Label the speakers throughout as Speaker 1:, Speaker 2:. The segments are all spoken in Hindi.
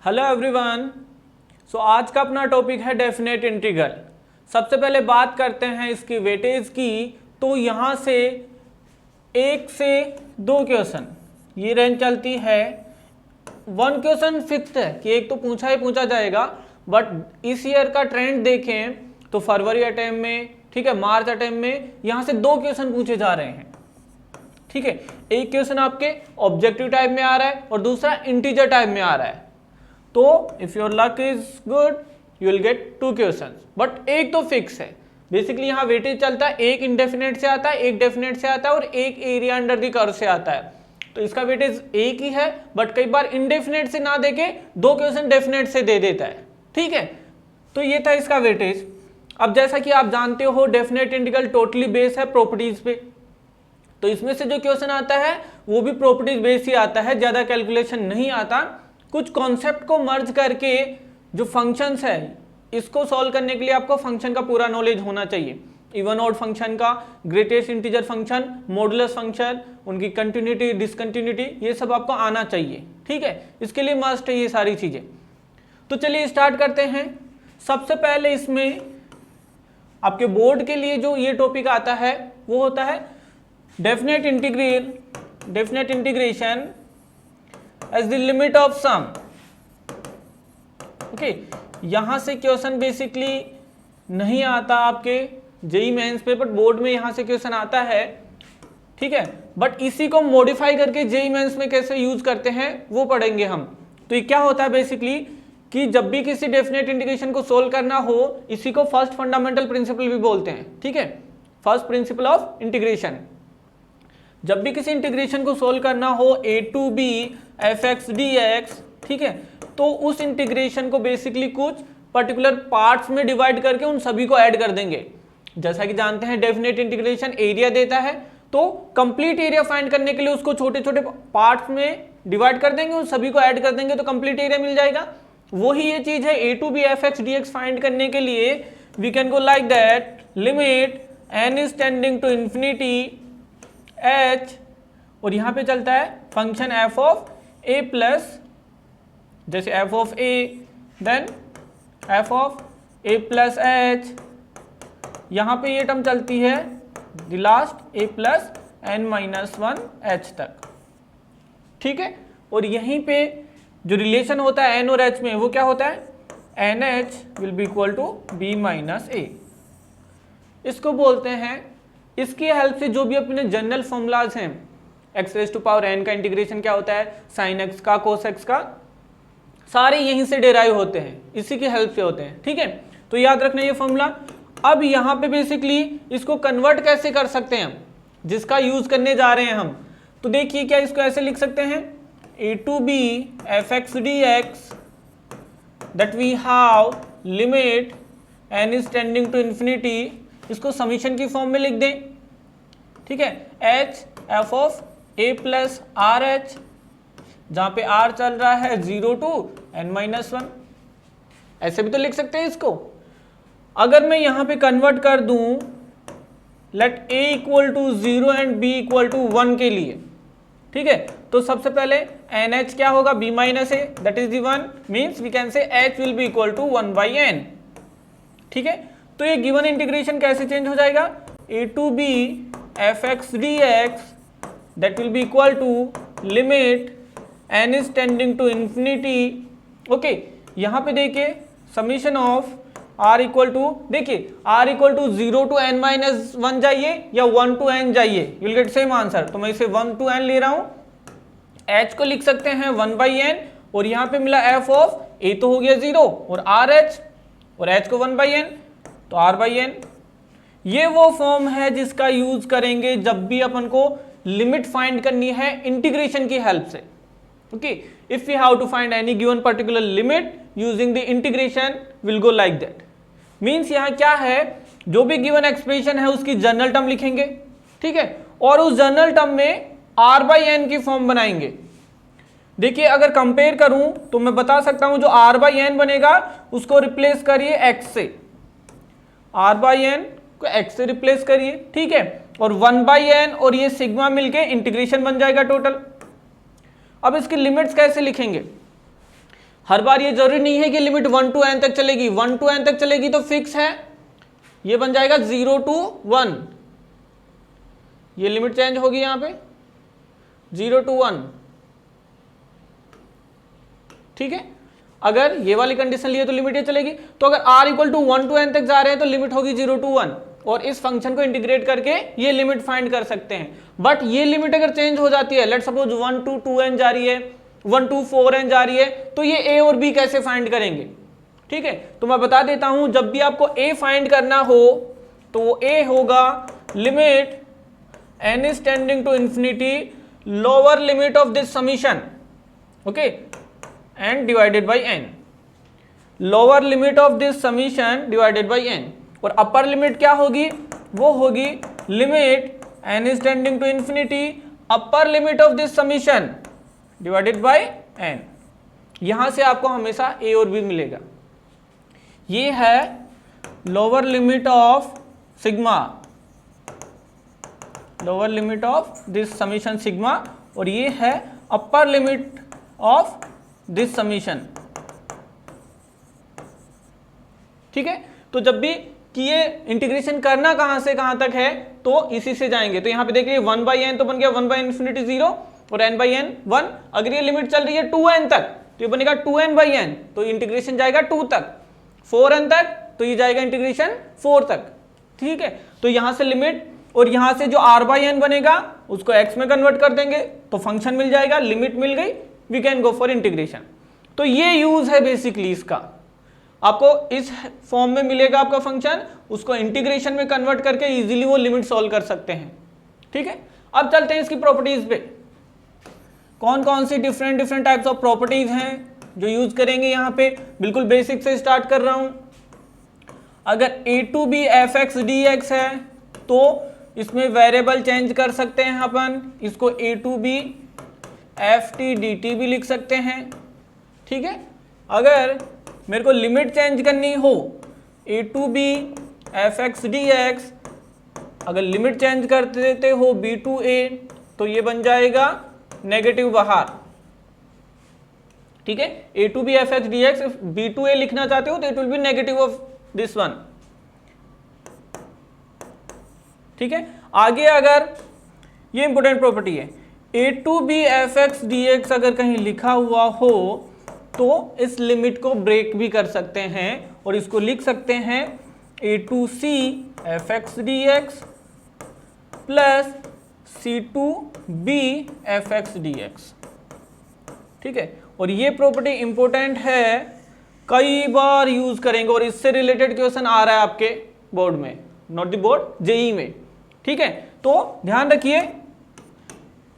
Speaker 1: Hello everyone. सो आज का अपना टॉपिक है डेफिनेट इंटीग्रल। सबसे पहले बात करते हैं इसकी वेटेज की। तो यहाँ से 1 से 2 क्वेश्चन ये रेंज चलती है। 1 क्वेश्चन फिक्स है कि एक तो पूछा ही पूछा जाएगा, बट इस ईयर का ट्रेंड देखें तो फरवरी अटेम्प में, ठीक है, मार्च अटेम्प में यहाँ से 2 क्वेश्चन पूछे जा रहे हैं। ठीक है, एक क्वेश्चन आपके ऑब्जेक्टिव टाइप में आ रहा है और दूसरा इंटीजर टाइप में आ रहा है। तो if your luck is good you will gate 2 question, but एक तो फिक्स है। बेसिकली यहाँ वेटेज चलता है, एक इंडेफिनेट से आता है, एक डेफिनेट से आता है और एक एरिया अंडर द कर्व से आता है। तो इसका वेटेज एक ही है, बट कई बार इंडेफिनेट से ना देके 2 क्वेश्चन डेफिनेट से दे देता है। ठीक है, तो ये था इसका वेटेज। अब जैसा कि आप जानते हो डेफिनेट इंटीग्रल टोटली बेस्ड है प्रॉपर्टीज पे, तो इसमें से जो क्वेश्चन आता है वो भी प्रॉपर्टीज बेस्ड ही आता है, ज्यादा कैलकुलेशन नहीं आता। कुछ कॉन्सेप्ट को मर्ज करके जो फंक्शंस है इसको सॉल्व करने के लिए आपको फंक्शन का पूरा नॉलेज होना चाहिए। इवन ऑड फंक्शन का, greatest integer function, modulus function, उनकी कंटिन्यूटी डिसकंटिन्यूटी, ये सब आपको आना चाहिए। ठीक है, इसके लिए मस्ट है ये सारी चीजें। तो चलिए स्टार्ट करते हैं। सबसे पहले इसमें आपके बोर्ड के लिए जो ये टॉपिक आता है वो होता है definite integration as the limit of sum. Okay, यहां से क्वेश्चन बेसिकली नहीं आता आपके जेईई मेंस पे, बट बोर्ड में यहां से क्वेश्चन आता है। ठीक है, बट इसी को मॉडिफाई करके जेईई मेंस में कैसे यूज करते हैं वो पढ़ेंगे हम। तो ये क्या होता है बेसिकली कि जब भी किसी डेफिनेट इंटीग्रेशन को सोल्व करना हो, इसी को फर्स्ट फंडामेंटल प्रिंसिपल भी बोलते हैं। ठीक है, फर्स्ट प्रिंसिपल ऑफ इंटीग्रेशन। जब भी किसी इंटीग्रेशन को सोल्व करना हो a to b fx dx, ठीक है, तो उस इंटीग्रेशन को बेसिकली कुछ पर्टिकुलर पार्ट्स में डिवाइड करके उन सभी को ऐड कर देंगे। जैसा कि जानते हैं डेफिनेट इंटीग्रेशन एरिया देता है, तो कंप्लीट एरिया फाइंड करने के लिए उसको छोटे छोटे पार्ट्स में डिवाइड कर देंगे, उन सभी को ऐड कर देंगे तो कंप्लीट एरिया मिल जाएगा। वही ये चीज है a to b fx dx find करने के लिए we can go like that limit n is tending to infinity h, और यहां पे चलता है function f of a plus, जैसे f of a then f of a plus h, यहां पे ये टर्म चलती है the last a plus n minus 1 h तक। ठीक है, और यहीं पे जो रिलेशन होता है n और h में वो क्या होता है nh will be equal to b minus a। इसको बोलते हैं, इसकी हेल्प से जो भी अपने जनरल फॉर्मूलाज हैं, x raise to power n का इंटीग्रेशन क्या होता है, साइन x का, कोस x का, सारे यहीं से डेराइव होते हैं, इसी की हेल्प से होते हैं। ठीक है, तो याद रखना ये फॉर्मूला। अब यहाँ पे बेसिकली इसको कन्वर्ट कैसे कर सकते हैं हम, जिसका यूज करने जा रहे हैं हम। तो देखिए क्या इसको ऐसे लिख सकते हैं a to b fx dx that we have limit n is tending to infinity, इसको समीशन की फॉर्म में लिख दें। ठीक है, h f of a plus R H, जहां पे r चल रहा है 0 टू n माइनस 1, ऐसे भी तो लिख सकते हैं इसको। अगर मैं यहां पे कन्वर्ट कर दूं let a equal to 0 and b equal to 1 के लिए, ठीक है, तो सबसे पहले nh क्या होगा b minus a that is the 1, means we can say h will be equal to 1 by n। ठीक है, तो ये गिवन इंटीग्रेशन कैसे चेंज हो जाएगा, a to b fx dx that will be equal to limit n is tending to infinity। Okay, यहाँ पे देखिए summation of r equal to, देखिए r equal to 0 to n minus 1 जाइए या 1 टू n जाइए, you will get same answer. तो मैं इसे 1 टू n ले रहा हूँ, h को लिख सकते हैं 1 बाई n, और यहाँ पे मिला f ऑफ a तो हो गया 0 और rh, और h को 1 बाई n तो r बाई n। ये वो फॉर्म है जिसका यूज करेंगे जब भी अपन को लिमिट फाइंड करनी है इंटीग्रेशन की हेल्प से। Okay, if we have to find any given particular limit using the integration will go like that. Means यहाँ क्या है, जो भी गिवन एक्सप्रेशन है उसकी जनरल टर्म लिखेंगे, ठीक है, और उस जनरल टर्म में r बाई n की फॉर्म बनाएंगे। देखिए अगर कंपेयर करूं तो मैं बता सकता हूं जो r बाई n बनेगा उसको रिप्लेस करिए x से, r बाई n को x से रिप्लेस करिए, ठीक है, और 1 बाई n और ये सिग्मा मिलके इंटीग्रेशन बन जाएगा टोटल। अब इसकी लिमिट्स कैसे लिखेंगे, हर बार ये जरूरी नहीं है कि लिमिट 1 to n तक चलेगी, 1 to n तक चलेगी तो फिक्स है, ये बन जाएगा 0 to 1, ये लिमिट चेंज होगी यहां पे 0 to 1, ठीक है। अगर ये वाली कंडीशन लिए तो लिमिट ये चलेगी, तो अगर r equal to 1 to n तक जा रहे हैं तो लिमिट होगी 0 to 1, और इस फंक्शन को इंटीग्रेट करके ये लिमिट फाइंड कर सकते हैं। बट ये लिमिट अगर चेंज हो जाती है, लेट्स सपोज 1 to 2n जा रही है, 1 to 4n जा रही है, तो ये a और b कैसे फाइंड करेंगे, ठीक है। तो मैं बता देता हूं, जब भी आपको a फाइंड करना हो तो वो a होगा limit n is tending to infinity lower limit of this summation, okay, and divided by n, lower limit of this summation divided by n, और अपर लिमिट क्या होगी, वो होगी limit n is tending to infinity upper limit of this summation divided by n। यहां से आपको हमेशा a और b मिलेगा। ये है lower limit of sigma, lower limit of this summation sigma, और ये है upper limit of this summation, ठीक है। तो जब भी कि ये इंटीग्रेशन करना कहां से कहां तक है, तो इसी से जाएंगे। तो यहां पे देखिए 1/n तो बन गया 1/infinity 0 और n/n 1। अगर ये लिमिट चल रही है 2n तक तो ये बनेगा 2n/n, तो इंटीग्रेशन जाएगा 2 तक, 4n तक तो ये जाएगा इंटीग्रेशन 4 तक, ठीक है। तो यहां से लिमिट, और यहां से जो r/n बनेगा उसको x में कन्वर्ट कर देंगे तो फंक्शन मिल जाएगा, लिमिट मिल गई, we can go for integration. तो ये यूज है बेसिकली इसका, आपको इस फॉर्म में मिलेगा आपका फंक्शन, उसको इंटीग्रेशन में कन्वर्ट करके इजीली वो लिमिट सॉल्व कर सकते हैं, ठीक है। अब चलते हैं इसकी प्रॉपर्टीज पे, कौन कौन सी डिफरेंट टाइप्स ऑफ प्रॉपर्टीज हैं जो यूज करेंगे यहाँ पे। बिल्कुल बेसिक से स्टार्ट कर रहा हूं। अगर a to b fx dx है तो इसमें वेरिएबल चेंज कर सकते हैं अपन, इसको a to b ft dt भी लिख सकते हैं, ठीक है। अगर मेरे को लिमिट चेंज करनी हो a to b fx dx, अगर लिमिट चेंज कर देते हो b to a तो ये बन जाएगा नेगेटिव बाहर, ठीक है। a to b fx dx b to a लिखना चाहते हो तो it will be negative of this one, ठीक है। आगे अगर ये इंपॉर्टेंट प्रॉपर्टी है, a to b fx dx अगर कहीं लिखा हुआ हो तो इस लिमिट को ब्रेक भी कर सकते हैं और इसको लिख सकते हैं a to c fx dx plus c to b fx dx, ठीक है। और ये प्रॉपर्टी इंपॉर्टेंट है, कई बार यूज करेंगे और इससे रिलेटेड क्वेश्चन आ रहा है आपके बोर्ड में, नॉट द बोर्ड, जेई में, ठीक है। तो ध्यान रखिए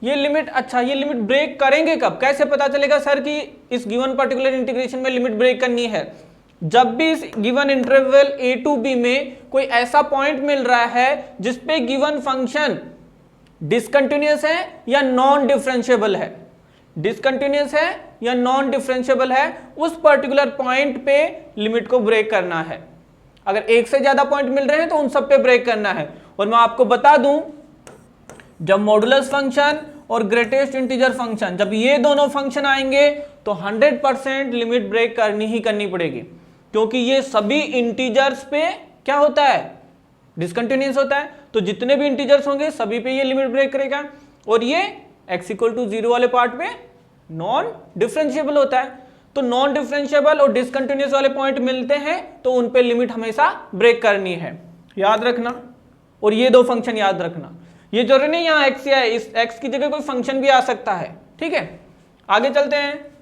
Speaker 1: ये लिमिट, अच्छा ये लिमिट ब्रेक करेंगे कब, कैसे पता चलेगा सर कि इस गिवन पर्टिकुलर इंटीग्रेशन में लिमिट ब्रेक करनी है। जब भी इस given interval a to b में कोई ऐसा पॉइंट मिल रहा है जिसपे गिवन फंक्शन डिसकंटिन्यूअस है या नॉन डिफरेंशिएबल है, डिसकंटिन्यूअस है या नॉन डिफरेंशिएबल है, उस पर्टिकुलर पॉइंट पे लिमिट को ब्रेक करना है। अगर एक से ज्यादा पॉइंट मिल रहे हैं तो उन सब पे ब्रेक करना है। और मैं आपको बता दूं, जब मॉडुलस फंक्शन और ग्रेटेस्ट इंटीजर फंक्शन, जब ये दोनों फंक्शन आएंगे तो 100% लिमिट ब्रेक करनी ही करनी पड़ेगी, क्योंकि ये सभी इंटीजर्स पे क्या होता है, डिसकंटिन्यूअस होता है। तो जितने भी इंटीजर्स होंगे सभी पे ये लिमिट ब्रेक करेगा, और ये x = 0 वाले पार्ट पे नॉन डिफरेंशिएबल होता है। तो नॉन डिफरेंशिएबल और डिसकंटिन्यूअस वाले पॉइंट मिलते हैं तो उन पे लिमिट हमेशा ब्रेक करनी है, याद रखना। और ये दो फंक्शन याद रखना, ये जरूरी नहीं यहाँ x या इस x की जगह कोई फंक्शन भी आ सकता है, ठीक है। आगे चलते हैं।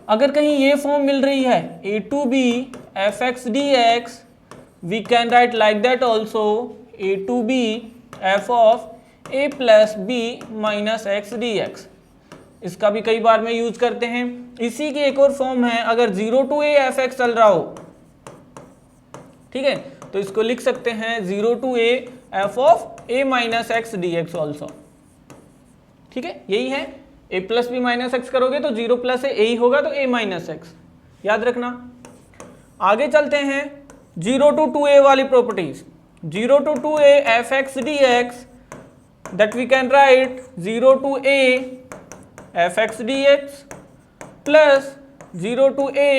Speaker 1: अगर कहीं ये फॉर्म मिल रही है a to b fx dx, we can write like that also a to b f of a plus b minus x dx। इसका भी कई बार में यूज करते हैं। इसी की एक और फॉर्म है, अगर 0 to a fx चल रहा हो, ठीक है, तो इसको लिख सकते हैं 0 to a f of a minus x dx also, ठीक है। यही है, a plus b minus x करोगे तो 0 plus a ही होगा तो a minus x, याद रखना। आगे चलते हैं 0 to 2a वाली properties. 0 to 2a fx dx, that we can write 0 to a fx dx plus 0 to a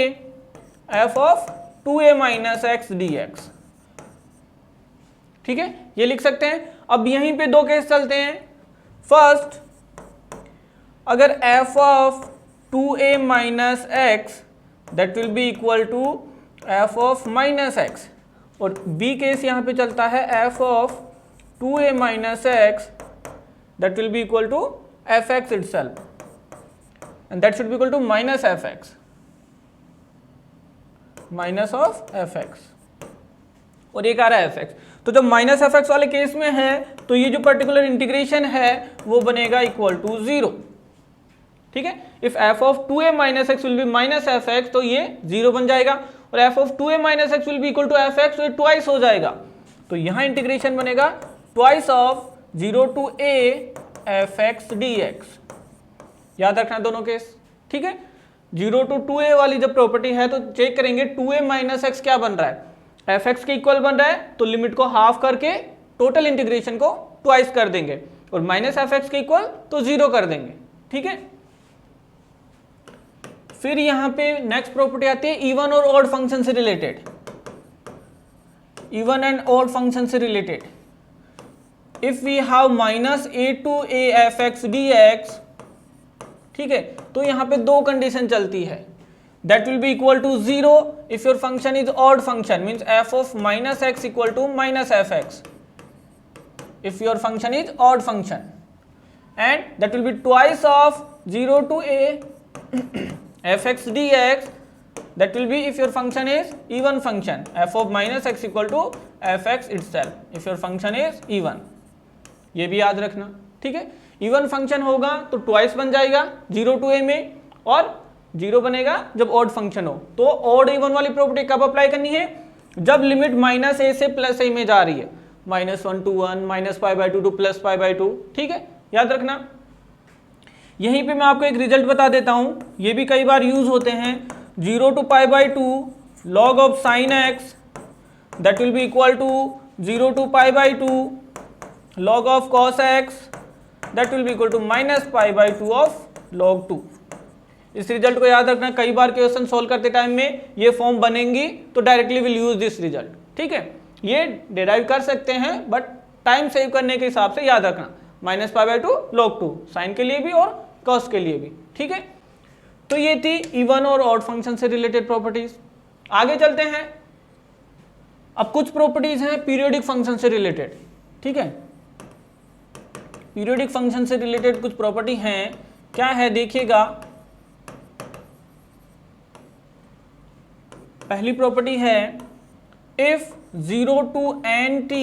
Speaker 1: f of 2a minus x d x. ठीक है, ये लिख सकते हैं। अब यहीं पे दो केस चलते हैं। फर्स्ट, अगर f of 2a minus x that will be equal to f of minus x, और b केस यहां पे चलता है f of 2a minus x that will be equal to fx itself and that should be equal to minus fx, minus of fx, और एक आ रहा है fx। तो जब माइनस fx वाले केस में है तो ये जो पर्टिकुलर इंटीग्रेशन है वो बनेगा इक्वल टू 0। ठीक है, if f of 2a minus x will be minus fx तो ये 0 बन जाएगा, और f of 2a minus x will be equal to fx तो ये ट्वाइस हो जाएगा। तो यहां इंटीग्रेशन बनेगा twice of 0 to a fx dx। याद रखना दोनों केस। ठीक है, 0 to 2a वाली जब प्रॉपर्टी है तो चेक करेंगे 2a माइनस एक्स क्या बन रहा है, fx के इक्वल बन रहा है, तो लिमिट को हाफ करके टोटल इंटीग्रेशन को ट्वाइस कर देंगे, और माइनस fx के इक्वल तो 0 कर देंगे। ठीक है, फिर यहां पे नेक्स्ट प्रॉपर्टी आती है इवन और ऑड फंक्शन से related, even and odd function से related. If we have minus a to a fx dx, ठीक है, तो यहां पे दो कंडीशन चलती है, that will be equal to 0 if your function is odd function, means f of minus x equal to minus fx if your function is odd function, and that will be twice of 0 to a fx dx, that will be if your function is even function, f of minus x equal to fx itself if your function is even। ये भी याद रखना। ठीक है, इवन फंक्शन होगा तो ट्वाइस बन जाएगा 0 to a में, और 0 बनेगा जब ऑड फंक्शन हो। तो ऑड इवन वाली प्रॉपर्टी कब अप्लाई करनी है, जब लिमिट माइनस a से प्लस a में जा रही है, -1 to 1, -π/2 to +π/2। ठीक है, याद रखना। यहीं पे मैं आपको एक रिजल्ट बता देता हूं, ये भी कई बार यूज होते हैं। 0 to π/2 log of sine x that will be equal to 0 to π/2 log of cos x that will be equal to -π/2 of log 2। इस रिजल्ट को याद रखना, कई बार क्वेश्चन सोल्व करते टाइम में ये फॉर्म बनेंगी तो directly will use this result. ठीक है, ये डिराइव कर सकते हैं बट टाइम सेव करने के हिसाब से याद रखना, -π/2 log 2 साइन के लिए भी और कॉस के लिए भी। ठीक है, तो ये थी इवन और ऑड फंक्शन से रिलेटेड प्रॉपर्टीज। आगे चलते हैं, अब कुछ प्रॉपर्टीज हैं पीरियोडिक फंक्शन से रिलेटेड। ठीक है, पीरियोडिक फंक्शन से रिलेटेड कुछ प्रॉपर्टी हैं, क्या है देखिएगा। पहली प्रॉपर्टी है if 0 to n t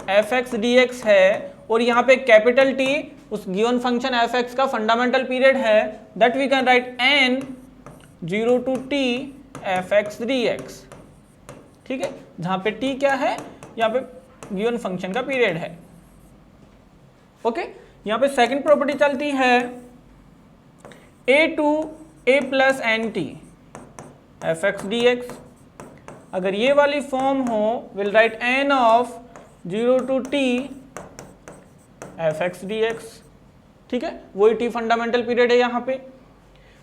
Speaker 1: fx dx है, और यहाँ पे कैपिटल T उस गिवन फंक्शन fx का फंडामेंटल पीरियड है, that we can write n 0 to t fx dx। ठीक है, जहां पे t क्या है, यहाँ पे गिवन फंक्शन का पीरियड है। ओके, यहाँ पे सेकंड प्रॉपर्टी चलती है a to a plus nt fx dx। अगर ये वाली फॉर्म हो will write n of 0 to t fx dx। ठीक है, वही t फंडामेंटल पीरियड है यहाँ पे।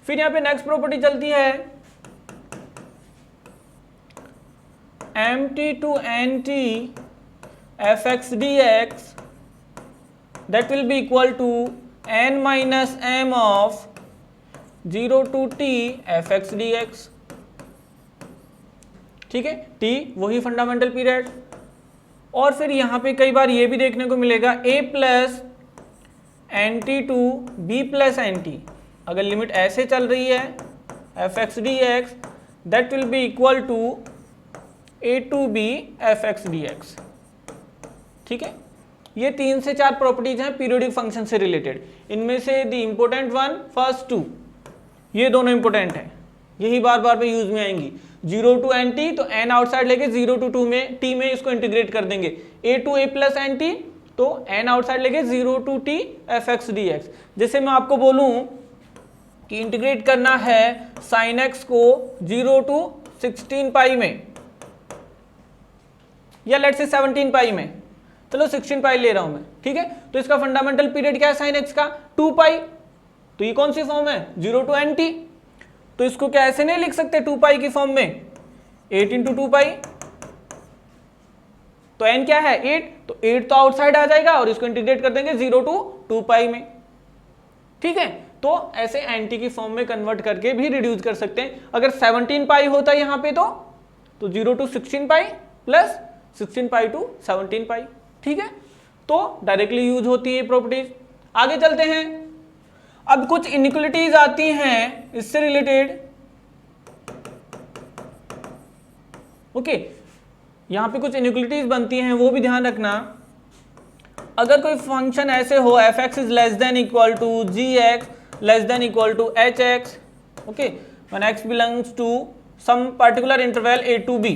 Speaker 1: फिर यहाँ पे नेक्स्ट प्रॉपर्टी चलती है mt to nt fx dx that will be equal to n minus m of 0 to t fx dx। ठीक है, t वही फंडामेंटल पीरियड। और फिर यहाँ पे कई बार ये भी देखने को मिलेगा a plus n T to b plus n T. अगर लिमिट ऐसे चल रही है f x d x that will be equal to a to b f x d x. ठीक है, ये 3 से 4 प्रॉपर्टीज हैं पीरियोडिक फंक्शन से रिलेटेड। इनमें से द इम्पोर्टेंट वन फर्स्ट 2, ये दोनों इंपोर्टेंट हैं, यही बार बार पे यूज में आएंगी। 0 टू एन टी तो एन आउटसाइड लेके 0 टू 2 में टी में इसको इंटीग्रेट कर देंगे। A to a plus n t तो एन आउटसाइड लेके 0 to t f x d x. जैसे मैं आपको बोलूं कि इंटीग्रेट करना है साइन एक्स को 0 टू 16 पाई में या लेट्स से 17 पाई में, चलो 16 पाई ले रहा हूं मैं। ठीक है, तो इसका फंडामेंटल पीरियड क्या है साइन एक्स का 2 पाई। तो ये कौन सी फॉर्म है 0 टू एन टी, तो इसको क्या ऐसे नहीं लिख सकते 2 पाई की फॉर्म में, 8 इंटू 2 पाई, तो n क्या है 8, तो 8 तो आउटसाइड आ जाएगा और इसको इंटीग्रेट कर देंगे 0 टू 2 पाई में। ठीक है, तो ऐसे एंटी की फॉर्म में कन्वर्ट करके भी रिड्यूस कर सकते हैं। अगर 17 पाई होता है यहाँ पे तो 0 to 16 pi plus 16 pi to 17 pi. ठीक है, तो डायरेक्टली यूज होती है प्रॉपर्टीज। आगे चलते हैं, अब कुछ इनइक्वालिटीज आती हैं इससे रिलेटेड। ओके, यहां पे कुछ इनइक्वालिटीज बनती हैं, वो भी ध्यान रखना। अगर कोई फंक्शन ऐसे हो f(x) is less than equal to gx less than equal to hx, okay, when x belongs to some particular interval a to b,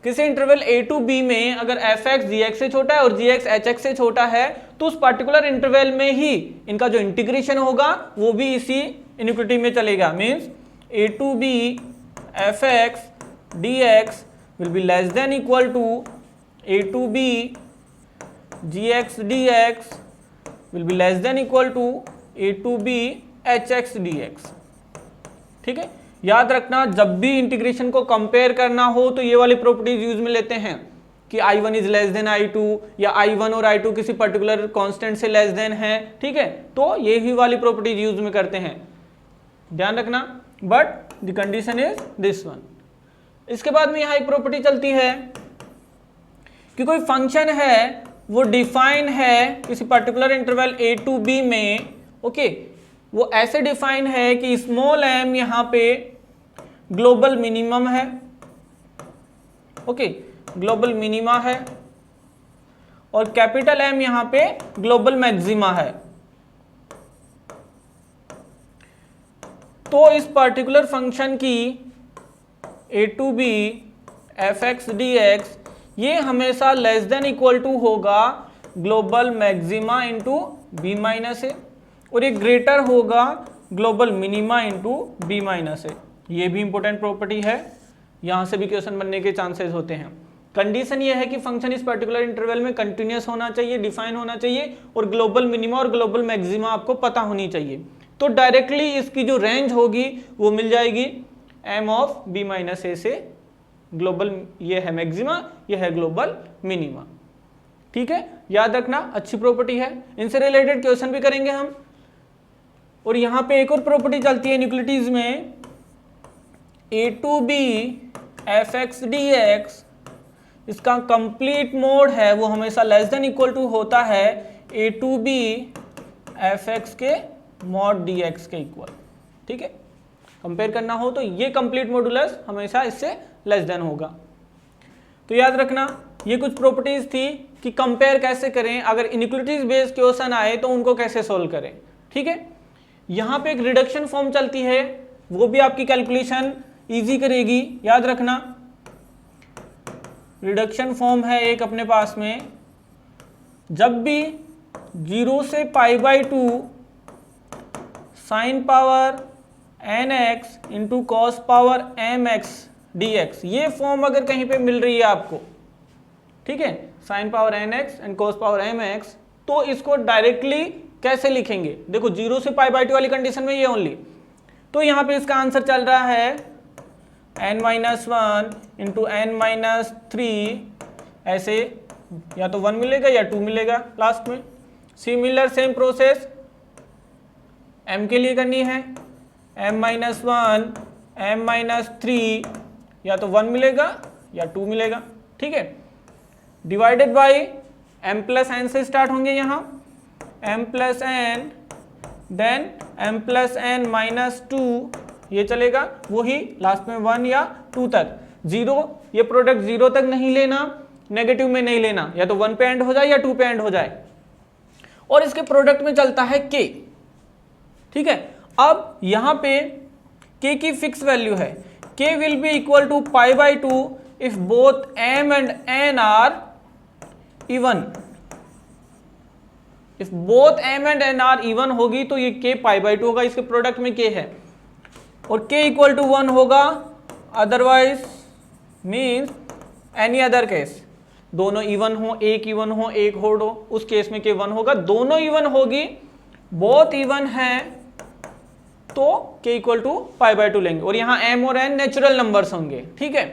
Speaker 1: किसी इंटरवल a टू b में अगर f(x) gx से छोटा है और gx hx से छोटा है, तो उस पर्टिकुलर इंटरवल में ही इनका जो इंटीग्रेशन होगा वो भी इसी इनइक्वालिटी में चलेगा। Means a to b f(x) dx will be less than equal to a to b gx dx will be less than equal to a to b hx dx। ठीक है, याद रखना जब भी इंटीग्रेशन को कंपेयर करना हो तो ये वाली प्रॉपर्टीज यूज में लेते हैं कि i1 is less then i2 या i1 और i2 किसी पर्टिकुलर कांस्टेंट से लेस देन है। ठीक है, तो ये ही वाली प्रॉपर्टीज यूज में करते हैं, ध्यान रखना। But the condition is this one. इसके बाद में यहाँ एक प्रॉपर्टी चलती है कि कोई फंक्शन है वो डिफाइन है किसी particular interval a to b में, ओके, वो ऐसे डिफाइन है कि स्मॉल m यहाँ पे ग्लोबल मिनिमम है, ओके, ग्लोबल मिनिमा है, और कैपिटल M यहाँ पे ग्लोबल मैक्सिमा है। तो इस पर्टिकुलर फंक्शन की a to b f(x) dx ये हमेशा लेस देन इक्वल टू होगा global maxima into b minus a, और ये ग्रेटर होगा global minima into b minus a. ये भी इंपॉर्टेंट प्रॉपर्टी है, यहाँ से भी क्वेश्चन बनने के चांसेस होते हैं। कंडीशन ये है कि फंक्शन इस पर्टिकुलर इंटरवल में कंटिन्यूअस होना चाहिए, डिफाइन होना चाहिए, और ग्लोबल मिनिमा और ग्लोबल मैक्सिमा आपको पता होनी चाहिए। तो डायरेक्टली इसकी जो रेंज होगी वो मिल जाएगी m ऑफ b माइनस ए से ग्लोबल, ये है मैक्सिमा, ये है ग्लोबल मिनिमा। ठीक है, याद रखना, अच्छी प्रॉपर्टी है, इनसे रिलेटेड क्वेश्चन भी करेंगे हम। और यहाँ पे एक और प्रॉपर्टी चलती है इनइक्वालिटीज में, a to b f(x) dx इसका कंप्लीट मोड है वो हमेशा लेस देन इक्वल टू होता है a टू b f(x) के मॉड dx के इक्वल। ठीक है, कंपेयर करना हो तो ये कंप्लीट मॉडुलस हमेशा इससे लेस देन होगा। तो याद रखना ये कुछ प्रॉपर्टीज थी कि कंपेयर कैसे करें, अगर इनइक्वालिटीज बेस्ड क्वेश्चन आए तो उनको कैसे सोल्व करें। ठीक है, यहाँ पे एक रिडक्शन फॉर्म चलती है, वो भी आपकी कैलकुलेशन इजी करेगी, याद रखना। रिडक्शन फॉर्म है एक अपने पास में, जब भी 0 से π/2 sin power nx into cos power mx dx, ये फॉर्म अगर कहीं पे मिल रही है आपको, ठीक है, sin power nx and cos power mx, तो इसको डायरेक्टली कैसे लिखेंगे? देखो 0 से π/2 वाली कंडीशन में ये ओनली, तो यहाँ पे इसका आंसर चल रहा है n-1 इंटू n-3, ऐसे या तो 1 मिलेगा या 2 मिलेगा लास्ट में। सिमिलर सेम प्रोसेस m के लिए करनी है, m-1 m-3 या तो 1 मिलेगा या 2 मिलेगा। ठीक है, divided by m plus n से स्टार्ट होंगे यहाँ, m plus n then m plus n minus 2, ये चलेगा, वही लास्ट में 1 या 2 तक। 0 ये प्रोडक्ट 0 तक नहीं लेना, नेगेटिव में नहीं लेना, या तो 1 पे एंड हो जाए या 2 पे एंड हो जाए, और इसके प्रोडक्ट में चलता है k। ठीक है, अब यहाँ पे k की फिक्स वैल्यू है, k will be equal to π/2 if both m and n are even. If both m and n are even होगी तो ये k π/2 होगा, इसके प्रोडक्ट में k है, और k इक्वल टू 1 होगा, otherwise means any other case, दोनों इवन हो, एक इवन हो, एक होड हो, उस केस में k 1 होगा। दोनों इवन होगी, बोथ इवन है तो k इक्वल टू π/2 लेंगे और यहाँ m और n नेचुरल नंबर्स होंगे, ठीक है।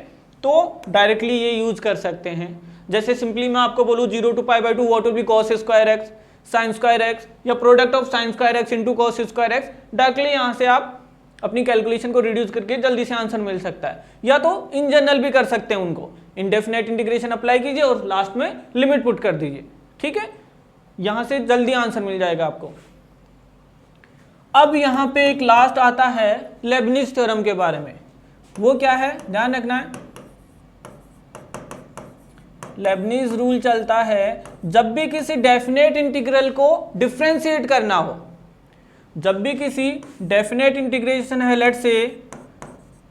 Speaker 1: तो डायरेक्टली ये यूज कर सकते हैं। जैसे सिंपली मैं आपको बोलूँ 0 to π/2 what will be cos square x sin square x या product of sin square x into cos square x, directly यहाँ से आप अपनी कैलकुलेशन को रिड्यूस करके जल्दी से आंसर मिल सकता है। या तो इन जनरल भी कर सकते हैं उनको, इंडेफिनेट इंटीग्रेशन अप्लाई कीजिए और लास्ट में लिमिट पुट कर दीजिए, ठीक है। यहां से जल्दी आंसर मिल जाएगा आपको। अब यहां पे एक लास्ट आता है लेबनिज थ्योरम के बारे में। वो क्या है, ध्यान रखना है। लेबनिज रूल चलता है जब भी किसी डेफिनेट इंटीग्रल को डिफरेंशिएट करना हो, जब भी किसी डेफिनेट इंटीग्रेशन है, लेट से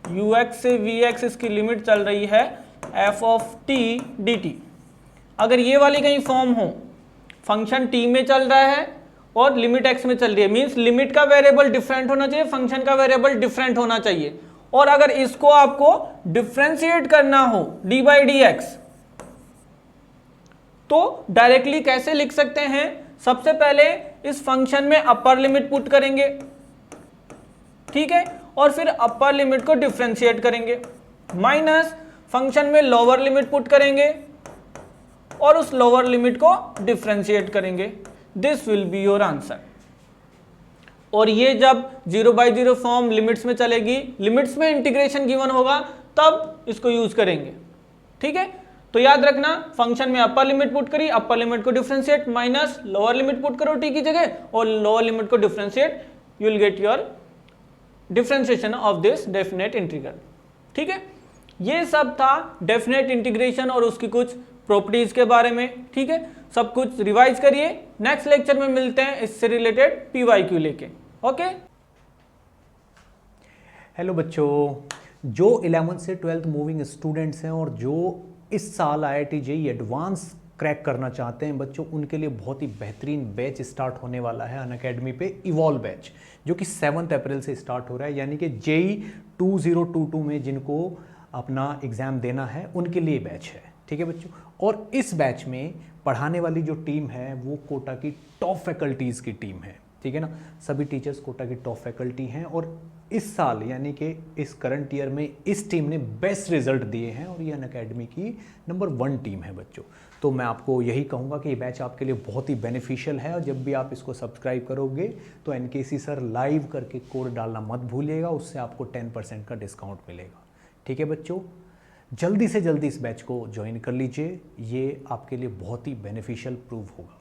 Speaker 1: ux से vx इसकी लिमिट चल रही है f ऑफ t dt, अगर ये वाली कहीं फॉर्म हो, फंक्शन t में चल रहा है और लिमिट x में चल रही है, मींस लिमिट का वेरिएबल डिफरेंट होना चाहिए, फंक्शन का वेरिएबल डिफरेंट होना चाहिए। और अगर इसको आपको डिफरेंशिएट करना हो d बाई डी एक्स, तो डायरेक्टली कैसे लिख सकते हैं, सबसे पहले इस फंक्शन में अपर लिमिट पुट करेंगे, ठीक है, और फिर अपर लिमिट को डिफरेंशिएट करेंगे, माइनस फंक्शन में लोअर लिमिट पुट करेंगे और उस लोअर लिमिट को डिफरेंशिएट करेंगे। This will be your answer. और ये जब 0/0 फॉर्म लिमिट्स में चलेगी, लिमिट्स में इंटीग्रेशन गिवन होगा, तब इसको यूज करेंगे, ठीक है। तो याद रखना, फंक्शन में अपर लिमिट पुट करी, अपर लिमिट को differentiate, minus lower limit put करो t की जगह और लोअर लिमिट को differentiate, you will get your differentiation of this definite integral, ठीक है। ये सब था डेफिनेट इंटीग्रेशन और उसकी कुछ प्रॉपर्टीज के बारे में, ठीक है। सब कुछ रिवाइज करिए, नेक्स्ट लेक्चर में मिलते हैं इससे रिलेटेड PYQ लेके, ओके।
Speaker 2: हेलो बच्चों, जो 11th से 12th मूविंग स्टूडेंट्स हैं और जो इस साल IIT JEE एडवांस क्रैक करना चाहते हैं बच्चों, उनके लिए बहुत ही बेहतरीन बैच स्टार्ट होने वाला है अनअकैडमी पे, इवॉल्व बैच, जो कि 7 अप्रैल से स्टार्ट हो रहा है। यानी कि JEE 2022 में जिनको अपना एग्ज़ाम देना है उनके लिए बैच है, ठीक है बच्चों। और इस बैच में पढ़ाने वाली जो टीम है वो कोटा की टॉप फैकल्टीज़ की टीम है, ठीक है ना। सभी टीचर्स कोटा की टॉप फैकल्टी हैं और इस साल यानी कि इस करंट ईयर में इस टीम ने बेस्ट रिजल्ट दिए हैं और ये अनअकैडमी की नंबर 1 टीम है बच्चों। तो मैं आपको यही कहूँगा कि ये बैच आपके लिए बहुत ही बेनिफिशियल है और जब भी आप इसको सब्सक्राइब करोगे तो NKC सर लाइव करके कोड डालना मत भूलिएगा, उससे आपको 10% का डिस्काउंट मिलेगा, ठीक है बच्चों। जल्दी से जल्दी इस बैच को ज्वाइन कर लीजिए, ये आपके लिए बहुत ही बेनिफिशियल प्रूव होगा।